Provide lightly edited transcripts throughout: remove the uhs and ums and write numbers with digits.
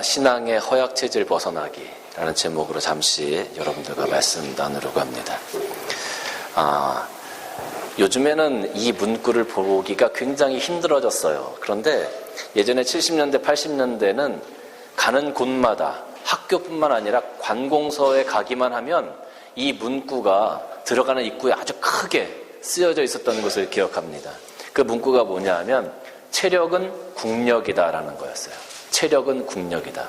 신앙의 허약체질 벗어나기라는 제목으로 잠시 여러분들과 말씀 나누려고 합니다. 요즘에는 이 문구를 보기가 굉장히 힘들어졌어요. 그런데 예전에 70년대, 80년대는 가는 곳마다 학교뿐만 아니라 관공서에 가기만 하면 이 문구가 들어가는 입구에 아주 크게 쓰여져 있었던 것을 기억합니다. 그 문구가 뭐냐 하면 체력은 국력이다라는 거였어요. 체력은 국력이다.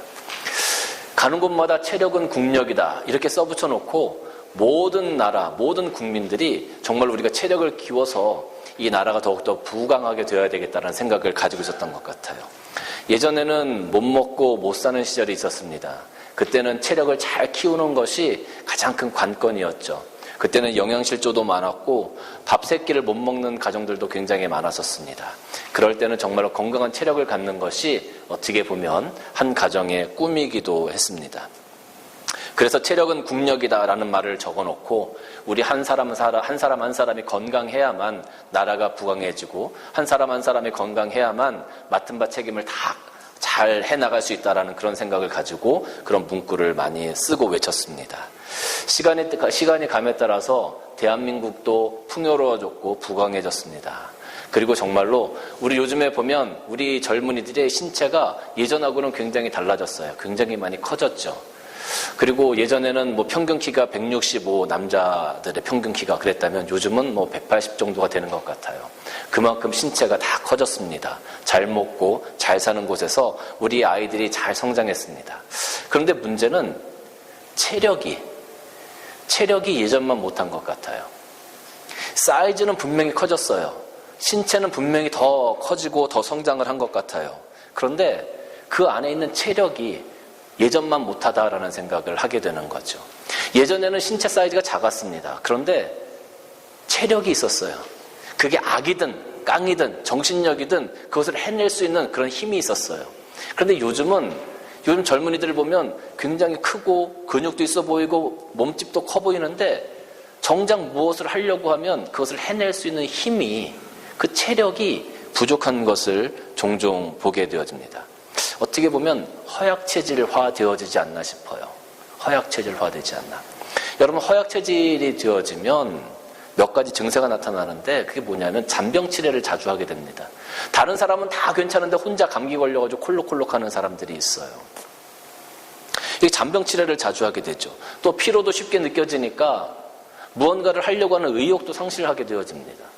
가는 곳마다 체력은 국력이다 이렇게 써붙여 놓고 모든 나라, 모든 국민들이 정말 우리가 체력을 키워서 이 나라가 더욱더 부강하게 되어야 되겠다는 생각을 가지고 있었던 것 같아요. 예전에는 못 먹고 못 사는 시절이 있었습니다. 그때는 체력을 잘 키우는 것이 가장 큰 관건이었죠. 그때는 영양실조도 많았고 밥 세 끼를 못 먹는 가정들도 굉장히 많았었습니다. 그럴 때는 정말로 건강한 체력을 갖는 것이 어떻게 보면 한 가정의 꿈이기도 했습니다. 그래서 체력은 국력이다라는 말을 적어놓고 우리 한 사람 한 사람이 건강해야만 나라가 부강해지고 한 사람이 건강해야만 맡은 바 책임을 다 잘 해나갈 수 있다라는 그런 생각을 가지고 그런 문구를 많이 쓰고 외쳤습니다. 시간이 감에 따라서 대한민국도 풍요로워졌고 부강해졌습니다. 그리고 정말로 우리 요즘에 보면 우리 젊은이들의 신체가 예전하고는 굉장히 달라졌어요. 굉장히 많이 커졌죠. 그리고 예전에는 평균 키가 165 남자들의 평균 키가 그랬다면 요즘은 180 정도가 되는 것 같아요. 그만큼 신체가 다 커졌습니다. 잘 먹고 잘 사는 곳에서 우리 아이들이 잘 성장했습니다. 그런데 문제는 체력이 예전만 못한 것 같아요. 사이즈는 분명히 커졌어요. 신체는 분명히 더 커지고 더 성장을 한 것 같아요. 그런데 그 안에 있는 체력이 예전만 못하다라는 생각을 하게 되는 거죠. 예전에는 신체 사이즈가 작았습니다. 그런데 체력이 있었어요. 그게 악이든 깡이든 정신력이든 그것을 해낼 수 있는 그런 힘이 있었어요. 그런데 요즘 젊은이들을 보면 굉장히 크고 근육도 있어 보이고 몸집도 커 보이는데 정작 무엇을 하려고 하면 그것을 해낼 수 있는 힘이, 그 체력이 부족한 것을 종종 보게 되어집니다. 어떻게 보면 허약체질화 되어지지 않나 싶어요. 허약체질화 되지 않나. 여러분, 허약체질이 되어지면 몇 가지 증세가 나타나는데 그게 뭐냐면 잔병치레를 자주 하게 됩니다. 다른 사람은 다 괜찮은데 혼자 감기 걸려가지고 콜록콜록 하는 사람들이 있어요. 이 잔병치레를 자주 하게 되죠. 또 피로도 쉽게 느껴지니까 무언가를 하려고 하는 의욕도 상실하게 되어집니다.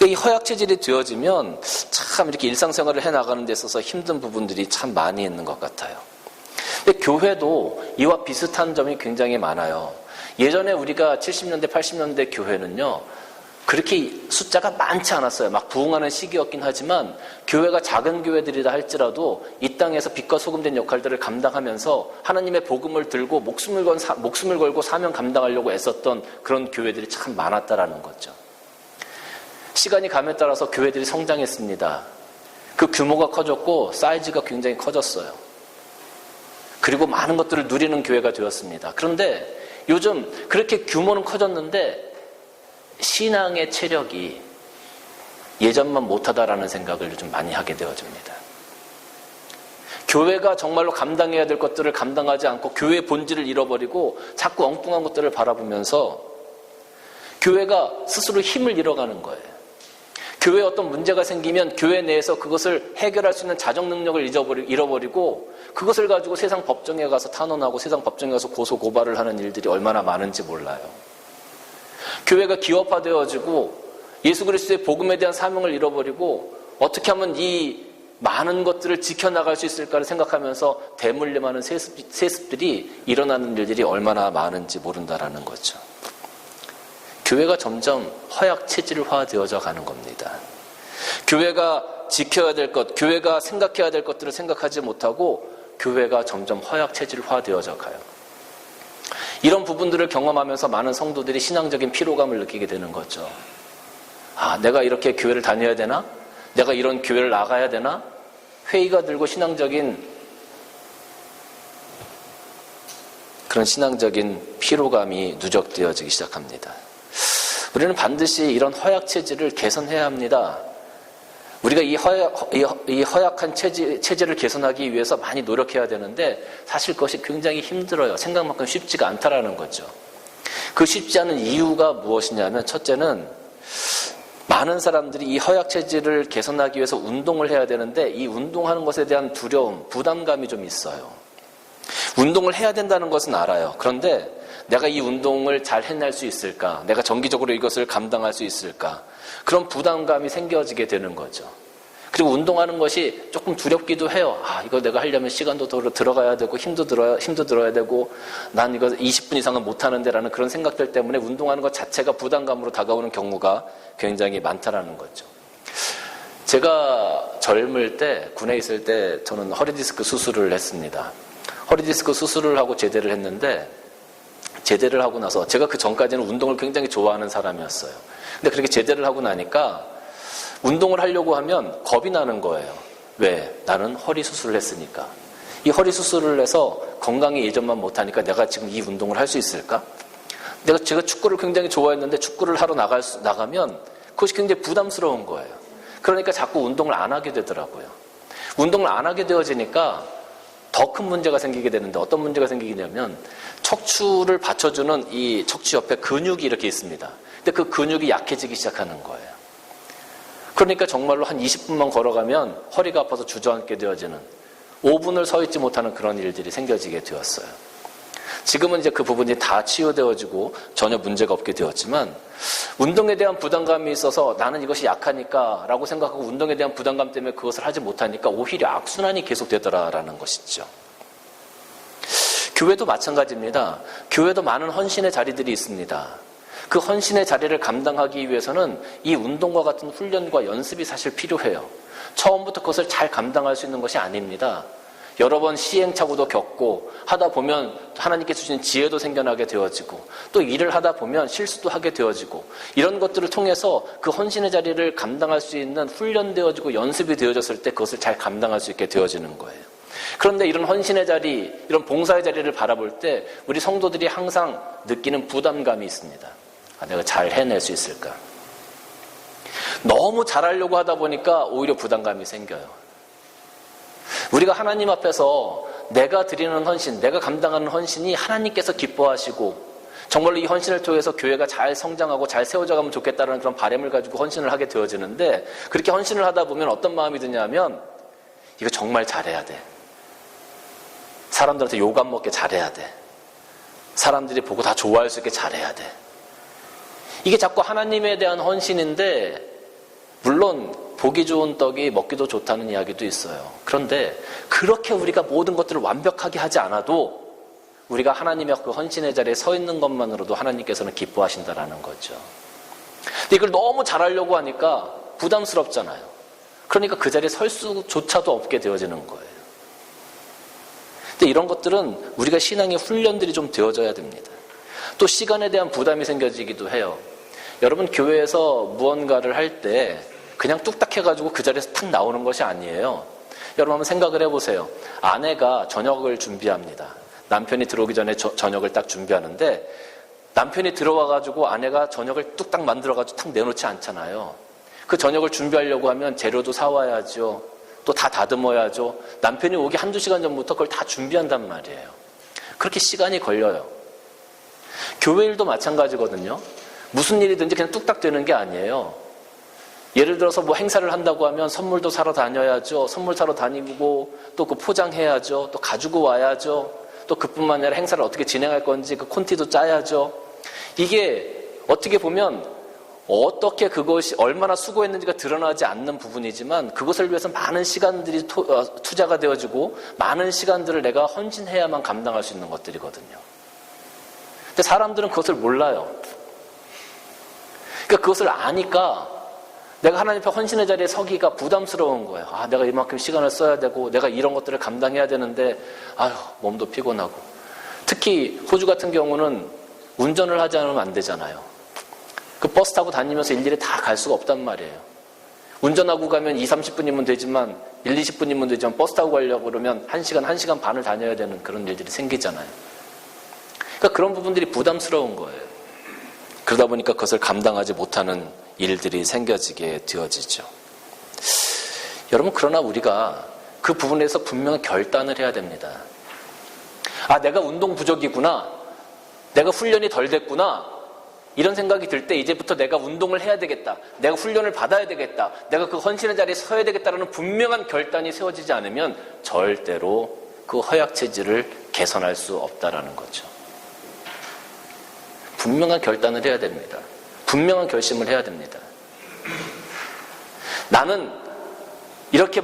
이 허약체질이 되어지면 참 이렇게 일상생활을 해나가는 데 있어서 힘든 부분들이 참 많이 있는 것 같아요. 근데 교회도 이와 비슷한 점이 굉장히 많아요. 예전에 우리가 70년대, 80년대 교회는요, 그렇게 숫자가 많지 않았어요. 막 부흥하는 시기였긴 하지만 교회가 작은 교회들이다 할지라도 이 땅에서 빛과 소금 된 역할들을 감당하면서 하나님의 복음을 들고 목숨을 걸고 사명 감당하려고 애썼던 그런 교회들이 참 많았다라는 거죠. 시간이 감에 따라서 교회들이 성장했습니다. 그 규모가 커졌고 사이즈가 굉장히 커졌어요. 그리고 많은 것들을 누리는 교회가 되었습니다. 그런데 요즘 그렇게 규모는 커졌는데 신앙의 체력이 예전만 못하다라는 생각을 요즘 많이 하게 되어집니다. 교회가 정말로 감당해야 될 것들을 감당하지 않고 교회의 본질을 잃어버리고 자꾸 엉뚱한 것들을 바라보면서 교회가 스스로 힘을 잃어가는 거예요. 교회에 어떤 문제가 생기면 교회 내에서 그것을 해결할 수 있는 자정 능력을 잃어버리고 그것을 가지고 세상 법정에 가서 탄원하고 세상 법정에 가서 고소 고발을 하는 일들이 얼마나 많은지 몰라요. 교회가 기업화되어지고 예수 그리스도의 복음에 대한 사명을 잃어버리고 어떻게 하면 이 많은 것들을 지켜나갈 수 있을까를 생각하면서 대물림하는 세습들이 일어나는 일들이 얼마나 많은지 모른다라는 거죠. 교회가 점점 허약체질화 되어져 가는 겁니다. 교회가 지켜야 될 것, 교회가 생각해야 될 것들을 생각하지 못하고 교회가 점점 허약체질화 되어져 가요. 이런 부분들을 경험하면서 많은 성도들이 신앙적인 피로감을 느끼게 되는 거죠. 내가 이렇게 교회를 다녀야 되나? 내가 이런 교회를 나가야 되나? 회의가 들고 그런 신앙적인 피로감이 누적되어지기 시작합니다. 우리는 반드시 이런 허약체질을 개선해야 합니다. 우리가 이 허약한 체질을 개선하기 위해서 많이 노력해야 되는데 사실 그것이 굉장히 힘들어요. 생각만큼 쉽지가 않다라는 거죠. 그 쉽지 않은 이유가 무엇이냐면 첫째는 많은 사람들이 이 허약 체질을 개선하기 위해서 운동을 해야 되는데 이 운동하는 것에 대한 두려움, 부담감이 좀 있어요. 운동을 해야 된다는 것은 알아요. 그런데 내가 이 운동을 잘 해낼 수 있을까? 내가 정기적으로 이것을 감당할 수 있을까? 그런 부담감이 생겨지게 되는 거죠. 그리고 운동하는 것이 조금 두렵기도 해요. 이거 내가 하려면 시간도 더 들어가야 되고 힘도 들어야 되고 난 이거 20분 이상은 못하는데 라는 그런 생각들 때문에 운동하는 것 자체가 부담감으로 다가오는 경우가 굉장히 많다라는 거죠. 제가 젊을 때 군에 있을 때 저는 허리디스크 수술을 했습니다. 허리디스크 수술을 하고 제대를 했는데 제대를 하고 나서 제가 그 전까지는 운동을 굉장히 좋아하는 사람이었어요. 근데 그렇게 제대를 하고 나니까 운동을 하려고 하면 겁이 나는 거예요. 왜? 나는 허리 수술을 했으니까. 이 허리 수술을 해서 건강이 예전만 못하니까 내가 지금 이 운동을 할 수 있을까? 제가 축구를 굉장히 좋아했는데 축구를 하러 나가면 그것이 굉장히 부담스러운 거예요. 그러니까 자꾸 운동을 안 하게 되더라고요. 운동을 안 하게 되어지니까 더 큰 문제가 생기게 되는데 어떤 문제가 생기냐면 척추를 받쳐주는 이 척추 옆에 근육이 이렇게 있습니다. 근데 그 근육이 약해지기 시작하는 거예요. 그러니까 정말로 한 20분만 걸어가면 허리가 아파서 주저앉게 되어지는 5분을 서 있지 못하는 그런 일들이 생겨지게 되었어요. 지금은 이제 그 부분이 다 치유되어지고 전혀 문제가 없게 되었지만 운동에 대한 부담감이 있어서 나는 이것이 약하니까 라고 생각하고 운동에 대한 부담감 때문에 그것을 하지 못하니까 오히려 악순환이 계속되더라라는 것이죠. 교회도 마찬가지입니다. 교회도 많은 헌신의 자리들이 있습니다. 그 헌신의 자리를 감당하기 위해서는 이 운동과 같은 훈련과 연습이 사실 필요해요. 처음부터 그것을 잘 감당할 수 있는 것이 아닙니다. 여러 번 시행착오도 겪고 하다 보면 하나님께 주신 지혜도 생겨나게 되어지고 또 일을 하다 보면 실수도 하게 되어지고 이런 것들을 통해서 그 헌신의 자리를 감당할 수 있는 훈련되어지고 연습이 되어졌을 때 그것을 잘 감당할 수 있게 되어지는 거예요. 그런데 이런 헌신의 자리, 이런 봉사의 자리를 바라볼 때 우리 성도들이 항상 느끼는 부담감이 있습니다. 내가 잘 해낼 수 있을까? 너무 잘하려고 하다 보니까 오히려 부담감이 생겨요. 우리가 하나님 앞에서 내가 드리는 헌신, 내가 감당하는 헌신이 하나님께서 기뻐하시고 정말로 이 헌신을 통해서 교회가 잘 성장하고 잘 세워져가면 좋겠다는 그런 바람을 가지고 헌신을 하게 되어지는데 그렇게 헌신을 하다 보면 어떤 마음이 드냐면 이거 정말 잘해야 돼. 사람들한테 욕 안 먹게 잘해야 돼. 사람들이 보고 다 좋아할 수 있게 잘해야 돼. 이게 자꾸 하나님에 대한 헌신인데 물론 보기 좋은 떡이 먹기도 좋다는 이야기도 있어요. 그런데 그렇게 우리가 모든 것들을 완벽하게 하지 않아도 우리가 하나님의 그 헌신의 자리에 서 있는 것만으로도 하나님께서는 기뻐하신다라는 거죠. 근데 이걸 너무 잘하려고 하니까 부담스럽잖아요. 그러니까 그 자리에 설 수조차도 없게 되어지는 거예요. 근데 이런 것들은 우리가 신앙의 훈련들이 좀 되어져야 됩니다. 또 시간에 대한 부담이 생겨지기도 해요. 여러분 교회에서 무언가를 할 때 그냥 뚝딱 해가지고 그 자리에서 탁 나오는 것이 아니에요. 여러분 한번 생각을 해보세요. 아내가 저녁을 준비합니다. 남편이 들어오기 전에 저녁을 딱 준비하는데 남편이 들어와가지고 아내가 저녁을 뚝딱 만들어가지고 탁 내놓지 않잖아요. 그 저녁을 준비하려고 하면 재료도 사와야죠. 또 다 다듬어야죠. 남편이 오기 한두 시간 전부터 그걸 다 준비한단 말이에요. 그렇게 시간이 걸려요. 교회 일도 마찬가지거든요. 무슨 일이든지 그냥 뚝딱 되는 게 아니에요. 예를 들어서 뭐 행사를 한다고 하면 선물도 사러 다녀야죠. 선물 사러 다니고 또 그 포장해야죠. 또 가지고 와야죠. 또 그뿐만 아니라 행사를 어떻게 진행할 건지 그 콘티도 짜야죠. 이게 어떻게 보면 어떻게 그것이 얼마나 수고했는지가 드러나지 않는 부분이지만 그것을 위해서 많은 시간들이 투자가 되어지고 많은 시간들을 내가 헌신해야만 감당할 수 있는 것들이거든요. 근데 사람들은 그것을 몰라요. 그러니까 그것을 아니까 내가 하나님 앞에 헌신의 자리에 서기가 부담스러운 거예요. 내가 이만큼 시간을 써야 되고 내가 이런 것들을 감당해야 되는데 몸도 피곤하고 특히 호주 같은 경우는 운전을 하지 않으면 안 되잖아요. 그 버스 타고 다니면서 일일이 다 갈 수가 없단 말이에요. 운전하고 가면 20-30분이면 되지만 1-20분이면 되지만 버스 타고 가려고 그러면 1시간 반을 다녀야 되는 그런 일들이 생기잖아요. 그러니까 그런 부분들이 부담스러운 거예요. 그러다 보니까 그것을 감당하지 못하는 일들이 생겨지게 되어지죠. 여러분, 그러나 우리가 그 부분에서 분명 결단을 해야 됩니다. 아, 내가 운동 부족이구나. 내가 훈련이 덜 됐구나. 이런 생각이 들 때 이제부터 내가 운동을 해야 되겠다. 내가 훈련을 받아야 되겠다. 내가 그 헌신의 자리에 서야 되겠다라는 분명한 결단이 세워지지 않으면 절대로 그 허약 체질을 개선할 수 없다라는 거죠. 분명한 결단을 해야 됩니다. 분명한 결심을 해야 됩니다. 나는 이렇게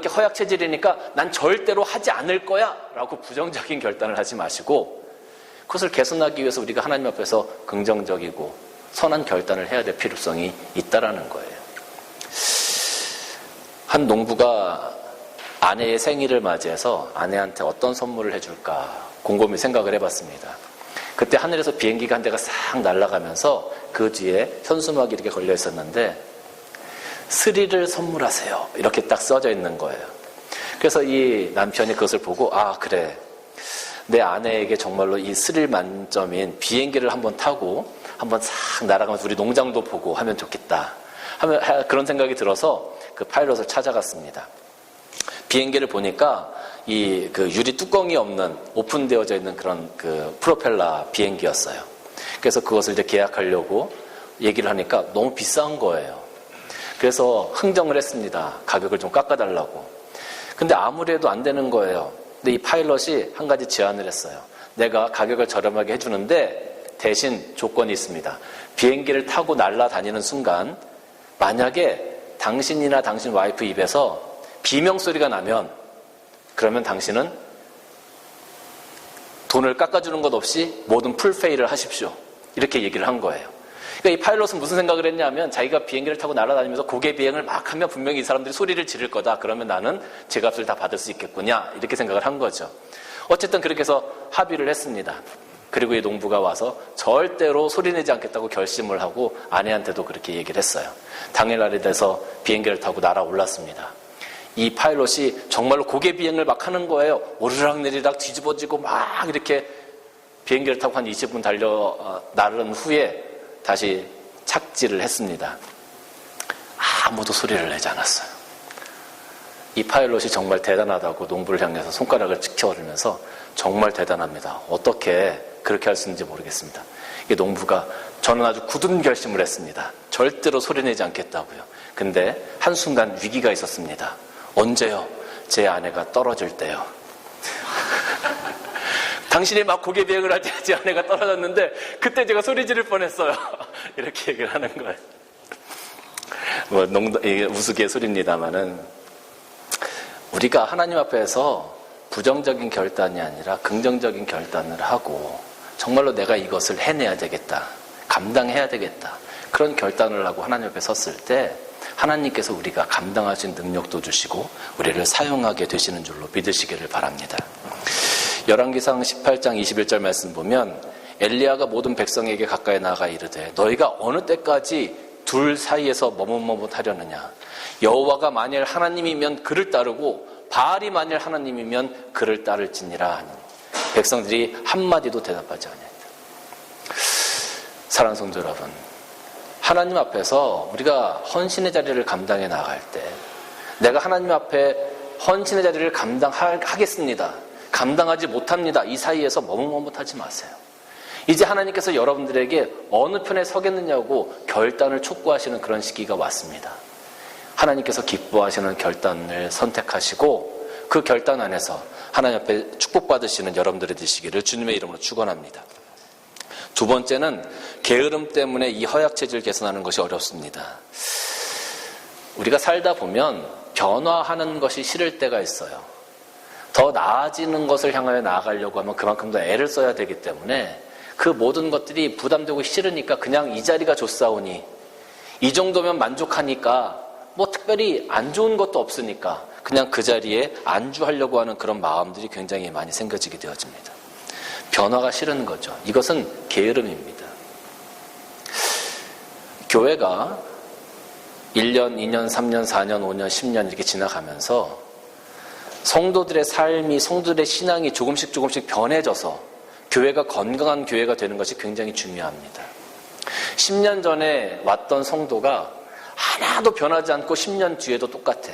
허약 체질이니까 난 절대로 하지 않을 거야 라고 부정적인 결단을 하지 마시고, 그것을 개선하기 위해서 우리가 하나님 앞에서 긍정적이고 선한 결단을 해야 될 필요성이 있다라는 거예요. 한 농부가 아내의 생일을 맞이해서 아내한테 어떤 선물을 해줄까 곰곰이 생각을 해봤습니다. 그때 하늘에서 비행기가 한 대가 싹 날아가면서 그 뒤에 현수막이 이렇게 걸려 있었는데, 스릴을 선물하세요, 이렇게 딱 써져 있는 거예요. 그래서 이 남편이 그것을 보고, 아, 그래, 내 아내에게 정말로 이 스릴 만점인 비행기를 한번 타고 한번 싹 날아가면서 우리 농장도 보고 하면 좋겠다 하면, 그런 생각이 들어서 그 파일럿을 찾아갔습니다. 비행기를 보니까 그 유리 뚜껑이 없는 오픈되어져 있는 그런 그 프로펠러 비행기였어요. 그래서 그것을 이제 계약하려고 얘기를 하니까 너무 비싼 거예요. 그래서 흥정을 했습니다. 가격을 좀 깎아달라고. 근데 아무리 해도 안 되는 거예요. 근데 이 파일럿이 한 가지 제안을 했어요. 내가 가격을 저렴하게 해주는데 대신 조건이 있습니다. 비행기를 타고 날아다니는 순간 만약에 당신이나 당신 와이프 입에서 비명소리가 나면, 그러면 당신은 돈을 깎아주는 것 없이 모든 풀페이를 하십시오. 이렇게 얘기를 한 거예요. 그러니까 이 파일럿은 무슨 생각을 했냐면, 자기가 비행기를 타고 날아다니면서 고개 비행을 막 하면 분명히 이 사람들이 소리를 지를 거다. 그러면 나는 제 값을 다 받을 수 있겠구냐, 이렇게 생각을 한 거죠. 어쨌든 그렇게 해서 합의를 했습니다. 그리고 이 농부가 와서 절대로 소리내지 않겠다고 결심을 하고 아내한테도 그렇게 얘기를 했어요. 당일날이 돼서 비행기를 타고 날아올랐습니다. 이 파일럿이 정말로 고개 비행을 막 하는 거예요. 오르락내리락 뒤집어지고 막 이렇게 비행기를 타고 한 20분 나른 후에 다시 착지를 했습니다. 아무도 소리를 내지 않았어요. 이 파일럿이 정말 대단하다고 농부를 향해서 손가락을 치켜오르면서 정말 대단합니다. 어떻게 그렇게 할 수 있는지 모르겠습니다. 이 농부가, 저는 아주 굳은 결심을 했습니다. 절대로 소리내지 않겠다고요. 근데 한순간 위기가 있었습니다. 언제요? 제 아내가 떨어질 때요. 당신이 막 고개 비행을 할 때 제 아내가 떨어졌는데 그때 제가 소리 지를 뻔했어요. 이렇게 얘기를 하는 거예요. 이게 우스갯소리입니다만은, 우리가 하나님 앞에서 부정적인 결단이 아니라 긍정적인 결단을 하고 정말로 내가 이것을 해내야 되겠다, 감당해야 되겠다, 그런 결단을 하고 하나님 앞에 섰을 때 하나님께서 우리가 감당할 수 있는 능력도 주시고 우리를 사용하게 되시는 줄로 믿으시기를 바랍니다. 열왕기상 18장 21절 말씀 보면, 엘리야가 모든 백성에게 가까이 나아가 이르되 너희가 어느 때까지 둘 사이에서 머뭇머뭇하려느냐. 여호와가 만일 하나님이면 그를 따르고 바알이 만일 하나님이면 그를 따를지니라 하니 백성들이 한마디도 대답하지 아니하니라. 사랑하는 성도 여러분, 하나님 앞에서 우리가 헌신의 자리를 감당해 나갈 때, 내가 하나님 앞에 헌신의 자리를 감당하겠습니다, 감당하지 못합니다, 이 사이에서 머뭇머뭇하지 마세요. 이제 하나님께서 여러분들에게 어느 편에 서겠느냐고 결단을 촉구하시는 그런 시기가 왔습니다. 하나님께서 기뻐하시는 결단을 선택하시고 그 결단 안에서 하나님 앞에 축복받으시는 여러분들이 되시기를 주님의 이름으로 축원합니다. 두 번째는 게으름 때문에 이 허약 체질을 개선하는 것이 어렵습니다. 우리가 살다 보면 변화하는 것이 싫을 때가 있어요. 더 나아지는 것을 향하여 나아가려고 하면 그만큼 더 애를 써야 되기 때문에 그 모든 것들이 부담되고 싫으니까 그냥 이 자리가 좋사오니, 이 정도면 만족하니까, 뭐 특별히 안 좋은 것도 없으니까 그냥 그 자리에 안주하려고 하는 그런 마음들이 굉장히 많이 생겨지게 되어집니다. 변화가 싫은 거죠. 이것은 게으름입니다. 교회가 1년, 2년, 3년, 4년, 5년, 10년 이렇게 지나가면서 성도들의 삶이, 성도들의 신앙이 조금씩 변해져서 교회가 건강한 교회가 되는 것이 굉장히 중요합니다. 10년 전에 왔던 성도가 하나도 변하지 않고 10년 뒤에도 똑같아.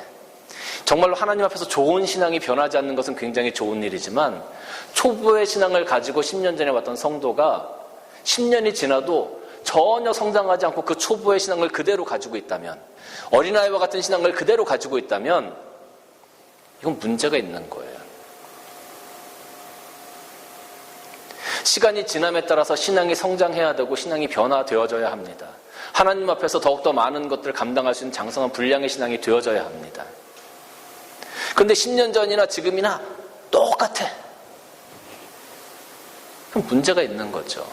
정말로 하나님 앞에서 좋은 신앙이 변하지 않는 것은 굉장히 좋은 일이지만 초보의 신앙을 가지고 10년 전에 왔던 성도가 10년이 지나도 전혀 성장하지 않고 그 초보의 신앙을 그대로 가지고 있다면, 어린아이와 같은 신앙을 그대로 가지고 있다면 이건 문제가 있는 거예요. 시간이 지남에 따라서 신앙이 성장해야 되고 신앙이 변화되어져야 합니다. 하나님 앞에서 더욱더 많은 것들을 감당할 수 있는 장성한 분량의 신앙이 되어져야 합니다. 그런데 10년 전이나 지금이나 똑같아. 그럼 문제가 있는 거죠.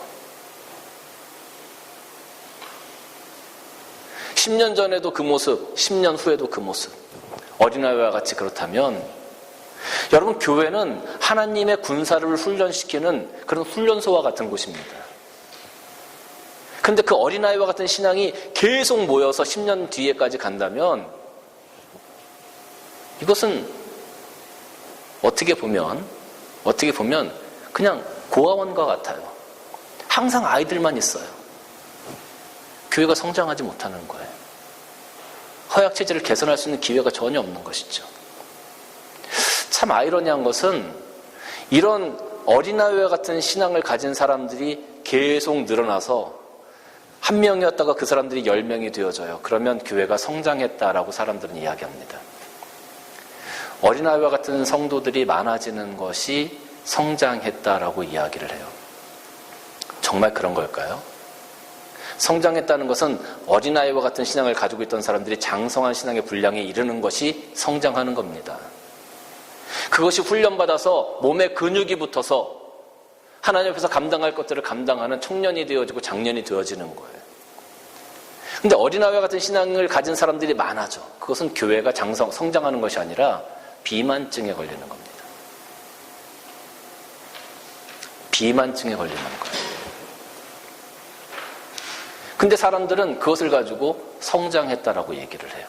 10년 전에도 그 모습, 10년 후에도 그 모습, 어린아이와 같이 그렇다면 여러분, 교회는 하나님의 군사를 훈련시키는 그런 훈련소와 같은 곳입니다. 그런데 그 어린아이와 같은 신앙이 계속 모여서 10년 뒤에까지 간다면 이것은 어떻게 보면 그냥 고아원과 같아요. 항상 아이들만 있어요. 교회가 성장하지 못하는 거예요. 허약체질을 개선할 수 있는 기회가 전혀 없는 것이죠. 참 아이러니한 것은 이런 어린아이와 같은 신앙을 가진 사람들이 계속 늘어나서 한 명이었다가 그 사람들이 10명이 되어져요. 그러면 교회가 성장했다라고 사람들은 이야기합니다. 어린아이와 같은 성도들이 많아지는 것이 성장했다라고 이야기를 해요. 정말 그런 걸까요? 성장했다는 것은 어린아이와 같은 신앙을 가지고 있던 사람들이 장성한 신앙의 분량에 이르는 것이 성장하는 겁니다. 그것이 훈련받아서 몸에 근육이 붙어서 하나님 앞에서 감당할 것들을 감당하는 청년이 되어지고 장년이 되어지는 거예요. 근데 어린아이와 같은 신앙을 가진 사람들이 많아져. 그것은 교회가 성장하는 것이 아니라 비만증에 걸리는 겁니다. 비만증에 걸리는 거예요. 근데 사람들은 그것을 가지고 성장했다라고 얘기를 해요.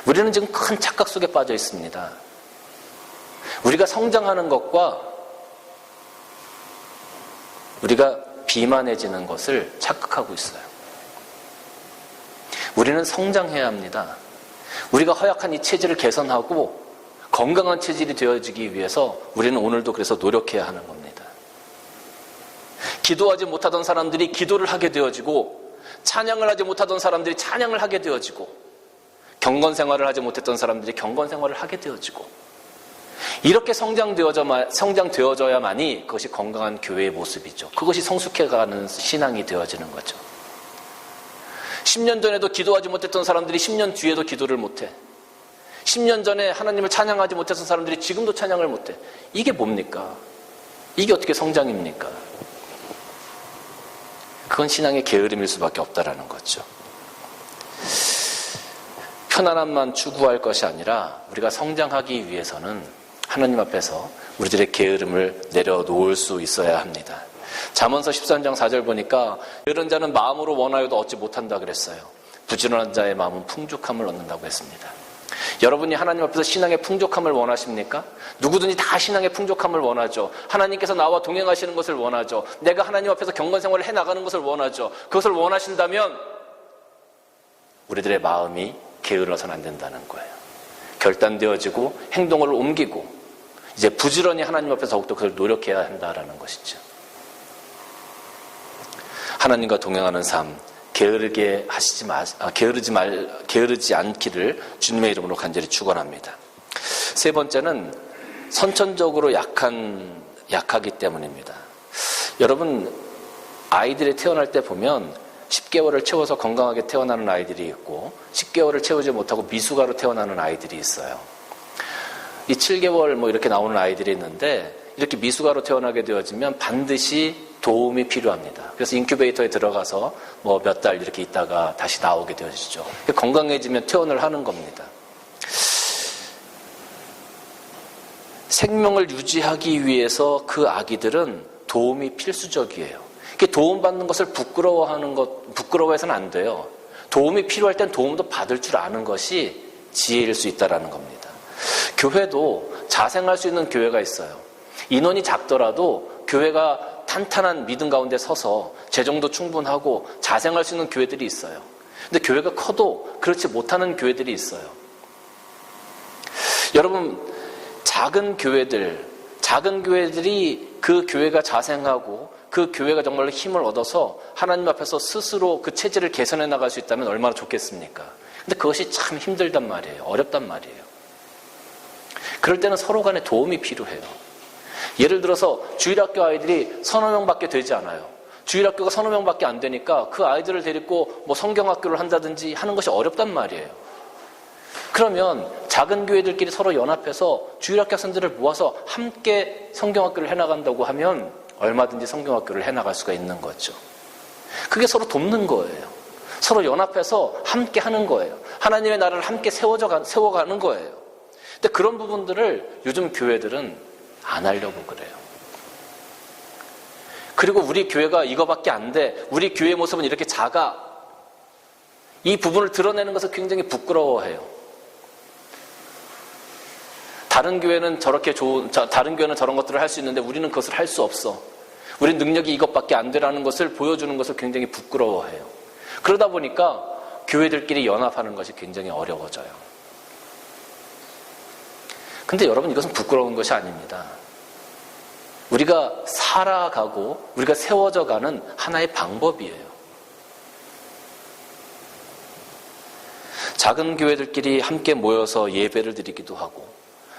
우리는 지금 큰 착각 속에 빠져 있습니다. 우리가 성장하는 것과 우리가 비만해지는 것을 착각하고 있어요. 우리는 성장해야 합니다. 우리가 허약한 이 체질을 개선하고 건강한 체질이 되어지기 위해서 우리는 오늘도 그래서 노력해야 하는 겁니다. 기도하지 못하던 사람들이 기도를 하게 되어지고, 찬양을 하지 못하던 사람들이 찬양을 하게 되어지고, 경건 생활을 하지 못했던 사람들이 경건 생활을 하게 되어지고, 이렇게 성장되어져야만이 그것이 건강한 교회의 모습이죠. 그것이 성숙해가는 신앙이 되어지는 거죠. 10년 전에도 기도하지 못했던 사람들이 10년 뒤에도 기도를 못해. 10년 전에 하나님을 찬양하지 못했던 사람들이 지금도 찬양을 못해. 이게 뭡니까? 이게 어떻게 성장입니까? 그건 신앙의 게으름일 수밖에 없다라는 거죠. 편안함만 추구할 것이 아니라 우리가 성장하기 위해서는 하나님 앞에서 우리들의 게으름을 내려놓을 수 있어야 합니다. 잠언서 13장 4절 보니까 게으른 자는 마음으로 원하여도 얻지 못한다 그랬어요. 부지런한 자의 마음은 풍족함을 얻는다고 했습니다. 여러분이 하나님 앞에서 신앙의 풍족함을 원하십니까? 누구든지 다 신앙의 풍족함을 원하죠. 하나님께서 나와 동행하시는 것을 원하죠. 내가 하나님 앞에서 경건생활을 해나가는 것을 원하죠. 그것을 원하신다면 우리들의 마음이 게을러서는 안 된다는 거예요. 결단되어지고 행동을 옮기고 이제 부지런히 하나님 앞에서 더욱더 그걸 노력해야 한다라는 것이죠. 하나님과 동행하는 삶, 게으르지 않기를 주님의 이름으로 간절히 축원합니다. 세 번째는 선천적으로 약하기 때문입니다. 여러분, 아이들이 태어날 때 보면 10개월을 채워서 건강하게 태어나는 아이들이 있고 10개월을 채우지 못하고 미숙아로 태어나는 아이들이 있어요. 이 7개월 이렇게 나오는 아이들이 있는데 이렇게 미숙아로 태어나게 되어지면 반드시 도움이 필요합니다. 그래서 인큐베이터에 들어가서 몇 달 이렇게 있다가 다시 나오게 되어지죠. 건강해지면 퇴원을 하는 겁니다. 생명을 유지하기 위해서 그 아기들은 도움이 필수적이에요. 도움받는 것을 부끄러워해서는 안 돼요. 도움이 필요할 땐 도움도 받을 줄 아는 것이 지혜일 수 있다는 겁니다. 교회도 자생할 수 있는 교회가 있어요. 인원이 작더라도 교회가 탄탄한 믿음 가운데 서서 재정도 충분하고 자생할 수 있는 교회들이 있어요. 근데 교회가 커도 그렇지 못하는 교회들이 있어요. 여러분, 작은 교회들이 그 교회가 자생하고 그 교회가 정말로 힘을 얻어서 하나님 앞에서 스스로 그 체질을 개선해 나갈 수 있다면 얼마나 좋겠습니까? 근데 그것이 참 힘들단 말이에요. 어렵단 말이에요. 그럴 때는 서로 간에 도움이 필요해요. 예를 들어서 주일학교 아이들이 서너 명밖에 되지 않아요. 주일학교가 서너 명밖에 안 되니까 그 아이들을 데리고 뭐 성경학교를 한다든지 하는 것이 어렵단 말이에요. 그러면 작은 교회들끼리 서로 연합해서 주일학교 학생들을 모아서 함께 성경학교를 해나간다고 하면 얼마든지 성경학교를 해나갈 수가 있는 거죠. 그게 서로 돕는 거예요. 서로 연합해서 함께 하는 거예요. 하나님의 나라를 함께 세워가는 거예요. 근데 그런 부분들을 요즘 교회들은 안 하려고 그래요. 그리고 우리 교회가 이거밖에 안 돼. 우리 교회의 모습은 이렇게 작아. 이 부분을 드러내는 것을 굉장히 부끄러워해요. 다른 교회는 다른 교회는 저런 것들을 할 수 있는데 우리는 그것을 할 수 없어. 우리 능력이 이것밖에 안 되라는 것을 보여주는 것을 굉장히 부끄러워해요. 그러다 보니까 교회들끼리 연합하는 것이 굉장히 어려워져요. 근데 여러분, 이것은 부끄러운 것이 아닙니다. 우리가 살아가고 우리가 세워져가는 하나의 방법이에요. 작은 교회들끼리 함께 모여서 예배를 드리기도 하고,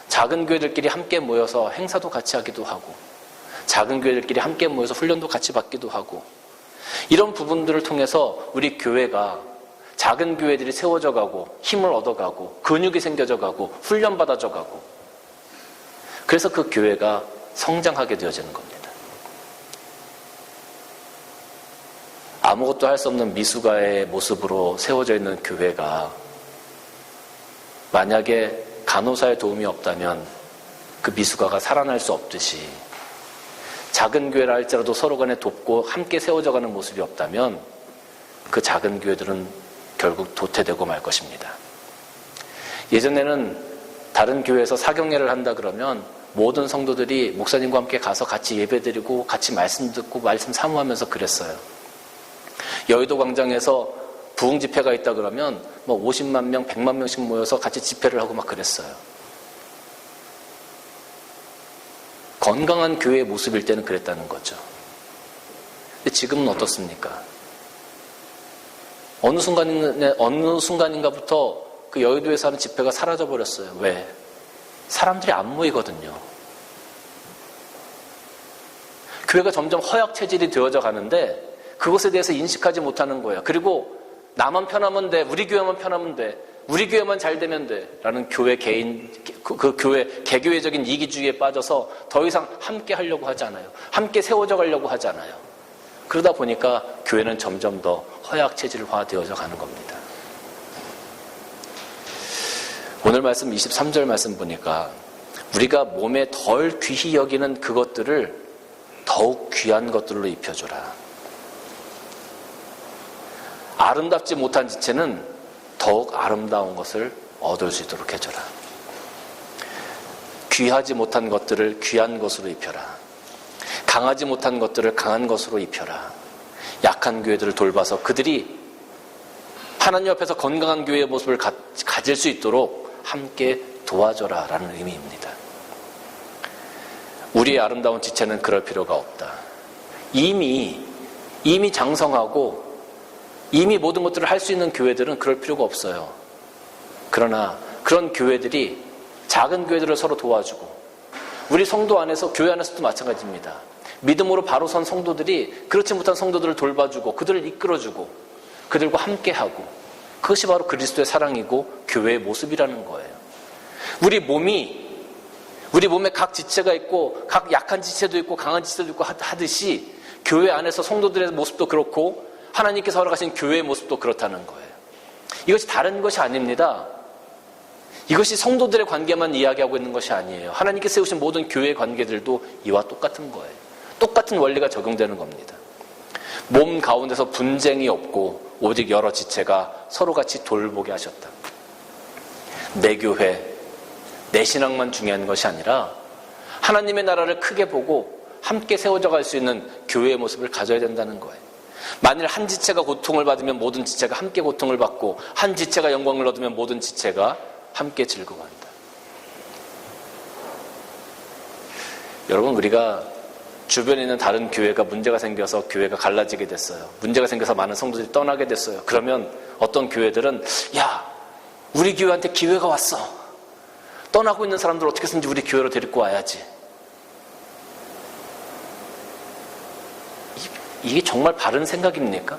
작은 교회들끼리 함께 모여서 행사도 같이 하기도 하고, 작은 교회들끼리 함께 모여서 훈련도 같이 받기도 하고, 이런 부분들을 통해서 우리 교회가 작은 교회들이 세워져 가고 힘을 얻어가고 근육이 생겨져 가고 훈련받아져 가고, 그래서 그 교회가 성장하게 되어지는 겁니다. 아무것도 할 수 없는 미숙아의 모습으로 세워져 있는 교회가 만약에 간호사의 도움이 없다면 그 미숙아가 살아날 수 없듯이, 작은 교회라 할지라도 서로 간에 돕고 함께 세워져가는 모습이 없다면 그 작은 교회들은 결국 도태되고 말 것입니다. 예전에는 다른 교회에서 사경례를 한다 그러면 모든 성도들이 목사님과 함께 가서 같이 예배드리고 같이 말씀 듣고 말씀 사모하면서 그랬어요. 여의도 광장에서 부흥 집회가 있다 그러면 뭐 50만 명, 100만 명씩 모여서 같이 집회를 하고 막 그랬어요. 건강한 교회의 모습일 때는 그랬다는 거죠. 근데 지금은 어떻습니까? 어느 순간인가부터 그 여의도에서 하는 집회가 사라져버렸어요. 왜? 사람들이 안 모이거든요. 교회가 점점 허약 체질이 되어져 가는데 그것에 대해서 인식하지 못하는 거예요. 그리고 나만 편하면 돼, 우리 교회만 편하면 돼, 우리 교회만 잘 되면 돼 라는 교회 개교회적인 이기주의에 빠져서 더 이상 함께 하려고 하지 않아요. 함께 세워져 가려고 하지 않아요. 그러다 보니까 교회는 점점 더 허약 체질화 되어져 가는 겁니다. 오늘 말씀 23절 말씀 보니까 우리가 몸에 덜 귀히 여기는 그것들을 더욱 귀한 것들로 입혀주라. 아름답지 못한 지체는 더욱 아름다운 것을 얻을 수 있도록 해줘라. 귀하지 못한 것들을 귀한 것으로 입혀라. 강하지 못한 것들을 강한 것으로 입혀라. 약한 교회들을 돌봐서 그들이 하나님 앞에서 건강한 교회의 모습을 가질 수 있도록 함께 도와줘라 라는 의미입니다. 우리의 아름다운 지체는 그럴 필요가 없다. 이미 장성하고 이미 모든 것들을 할 수 있는 교회들은 그럴 필요가 없어요. 그러나 그런 교회들이 작은 교회들을 서로 도와주고, 우리 성도 안에서, 교회 안에서도 마찬가지입니다. 믿음으로 바로 선 성도들이 그렇지 못한 성도들을 돌봐주고 그들을 이끌어주고 그들과 함께하고, 그것이 바로 그리스도의 사랑이고 교회의 모습이라는 거예요. 우리 몸에 각 지체가 있고 각 약한 지체도 있고 강한 지체도 있고 하듯이 교회 안에서 성도들의 모습도 그렇고 하나님께서 허락하신 교회의 모습도 그렇다는 거예요. 이것이 다른 것이 아닙니다. 이것이 성도들의 관계만 이야기하고 있는 것이 아니에요. 하나님께서 세우신 모든 교회의 관계들도 이와 똑같은 거예요. 똑같은 원리가 적용되는 겁니다. 몸 가운데서 분쟁이 없고 오직 여러 지체가 서로 같이 돌보게 하셨다. 내 교회, 내 신앙만 중요한 것이 아니라 하나님의 나라를 크게 보고 함께 세워져 갈 수 있는 교회의 모습을 가져야 된다는 거예요. 만일 한 지체가 고통을 받으면 모든 지체가 함께 고통을 받고, 한 지체가 영광을 얻으면 모든 지체가 함께 즐거워한다. 여러분, 우리가 주변에 있는 다른 교회가 문제가 생겨서 교회가 갈라지게 됐어요. 문제가 생겨서 많은 성도들이 떠나게 됐어요. 그러면 어떤 교회들은 야, 우리 교회한테 기회가 왔어. 떠나고 있는 사람들 어떻게 해서든지 우리 교회로 데리고 와야지. 이게 정말 바른 생각입니까?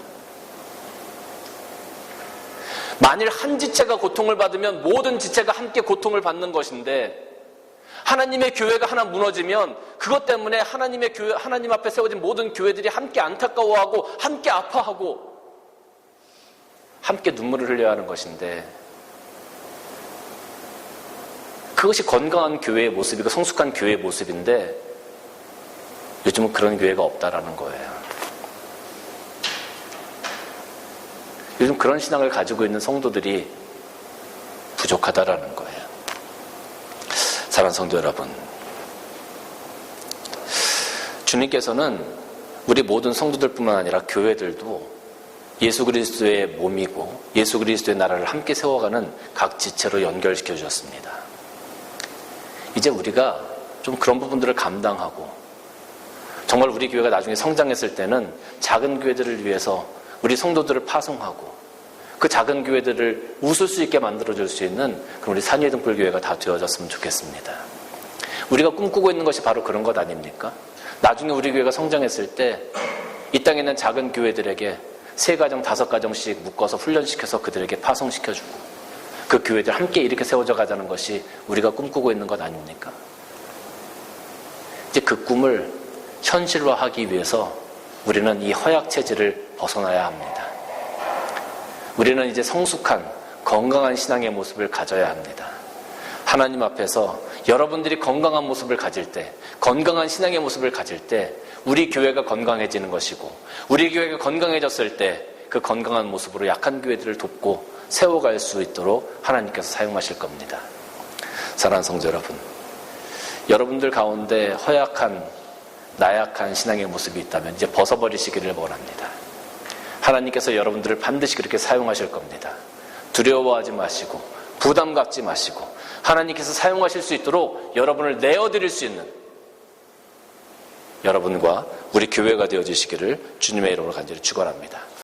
만일 한 지체가 고통을 받으면 모든 지체가 함께 고통을 받는 것인데, 하나님의 교회가 하나 무너지면 그것 때문에 하나님의 교회, 하나님 앞에 세워진 모든 교회들이 함께 안타까워하고 함께 아파하고 함께 눈물을 흘려야 하는 것인데, 그것이 건강한 교회의 모습이고 성숙한 교회의 모습인데 요즘은 그런 교회가 없다라는 거예요. 요즘 그런 신앙을 가지고 있는 성도들이 부족하다라는 거예요. 사랑하는 성도 여러분, 주님께서는 우리 모든 성도들뿐만 아니라 교회들도 예수 그리스도의 몸이고 예수 그리스도의 나라를 함께 세워가는 각 지체로 연결시켜 주셨습니다. 이제 우리가 좀 그런 부분들을 감당하고 정말 우리 교회가 나중에 성장했을 때는 작은 교회들을 위해서 우리 성도들을 파송하고 그 작은 교회들을 웃을 수 있게 만들어줄 수 있는 그런 우리 산위의 등불교회가 다 되어졌으면 좋겠습니다. 우리가 꿈꾸고 있는 것이 바로 그런 것 아닙니까? 나중에 우리 교회가 성장했을 때 이 땅에 있는 작은 교회들에게 3가정, 5가정씩 묶어서 훈련시켜서 그들에게 파송시켜주고 그 교회들 함께 이렇게 세워져 가자는 것이 우리가 꿈꾸고 있는 것 아닙니까? 이제 그 꿈을 현실화하기 위해서 우리는 이 허약체질을 벗어나야 합니다. 우리는 이제 성숙한 건강한 신앙의 모습을 가져야 합니다. 하나님 앞에서 여러분들이 건강한 모습을 가질 때, 건강한 신앙의 모습을 가질 때 우리 교회가 건강해지는 것이고, 우리 교회가 건강해졌을 때 그 건강한 모습으로 약한 교회들을 돕고 세워갈 수 있도록 하나님께서 사용하실 겁니다. 사랑하는 성도 여러분, 여러분들 가운데 허약한, 나약한 신앙의 모습이 있다면 이제 벗어버리시기를 원합니다. 하나님께서 여러분들을 반드시 그렇게 사용하실 겁니다. 두려워하지 마시고 부담 갖지 마시고 하나님께서 사용하실 수 있도록 여러분을 내어드릴 수 있는 여러분과 우리 교회가 되어주시기를 주님의 이름으로 간절히 축원합니다.